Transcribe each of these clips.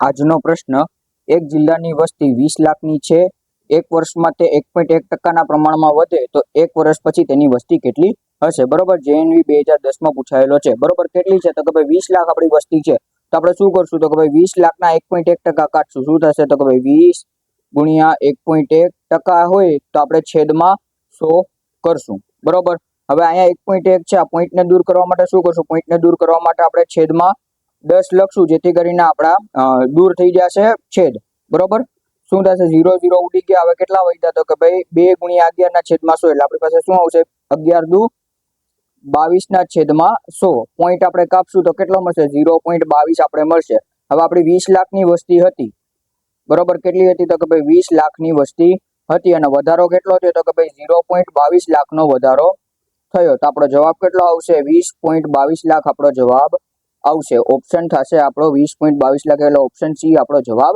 આજનો પ્રશ્ન, એક જિલ્લાની વસ્તી 20 લાખની છે, એક વર્ષમાં તે 1.1% પ્રમાણમાં વધે તો એક વર્ષ પછી તેની વસ્તી કેટલી હશે? બરોબર, JNV 2010 માં પૂછાયેલો છે. બરોબર, કેટલી છે? તો કે ભાઈ 20 લાખ આપણી વસ્તી છે. તો આપણે શું કરશું? તો કે ભાઈ 20 લાખના 1.1% કાઢશું. શું થશે? તો કે ભાઈ 20 ગુણ્યા 1.1% હોય તો આપણે છેદમાં 100 કરશું. બરોબર, હવે અહીંયા 1.1 છે, આ પોઈન્ટને દૂર કરવા માટે શું કરશું? પોઈન્ટને દૂર કરવા માટે આપણે છેદમાં 10 લખશું, જેથી કરીને આપણા દૂર થઈ જશે છેદ. બરોબર, શું થશે? 0 0 ઉડી ગયા. હવે કેટલા વધ્યા? તો કે ભાઈ 2 ગુણ્યા 11 ના છેદમાં 100, એટલે આપણી પાસે શું આવશે? 11 દુ 22 ના છેદમાં 100. પોઈન્ટ આપણે કાપશું તો કેટલો મળશે? 0.22 આપણે મળશે. હવે આપણી 20 લાખની વસ્તી હતી. બરોબર, કેટલી હતી? તો કે ભાઈ 20 લાખની વસ્તી હતી, અને વધારો કેટલો થયો? તો કે ભાઈ 0.22 લાખનો વધારો થયો. તો આપણો જવાબ કેટલો આવશે? 20.22 લાખ આપણો જવાબ આવશે. ઓપ્શન થશે આપણો 20.22 લાખ, એટલે ઓપ્શન સી આપણો જવાબ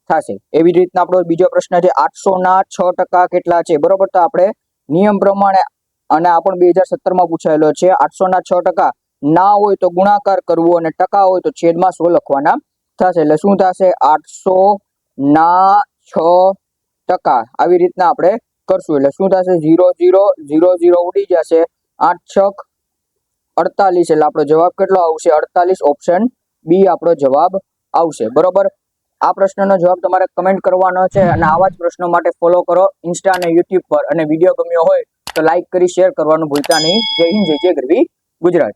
થશે. એવી જ રીતના આપણો બીજો પ્રશ્ન છે, 800 ના 6% કેટલા છે? બરોબર, તો આપણે નિયમ પ્રમાણે, અને આ પણ 2017 માં પૂછાયેલો છે, 800 ના 6% ના હોય તો ગુણાકાર કરવો, અને ટકા હોય તો છેદમાં 100 લખવાના થશે. એટલે શું થશે? 800 ના 6%. આવી રીતના આપણે કરશું. એટલે શું થશે? 0 0 0 0 ઉડી જશે. 8 6 48, એટલે આપણો જવાબ કેટલો આવશે? 48. ઓપ્શન બી આપણો જવાબ આવશે. બરોબર, આ પ્રશ્નનો જવાબ તમારે કમેન્ટ કરવાનો છે, અને આવા જ પ્રશ્નો માટે ફોલો કરો ઇન્સ્ટા અને યુટ્યુબ પર. અને વિડીયો ગમ્યો હોય તો લાઈક કરી શેર કરવાનું ભૂલતા નહીં. જય હિન્દ, જય ગરવી ગુજરાત.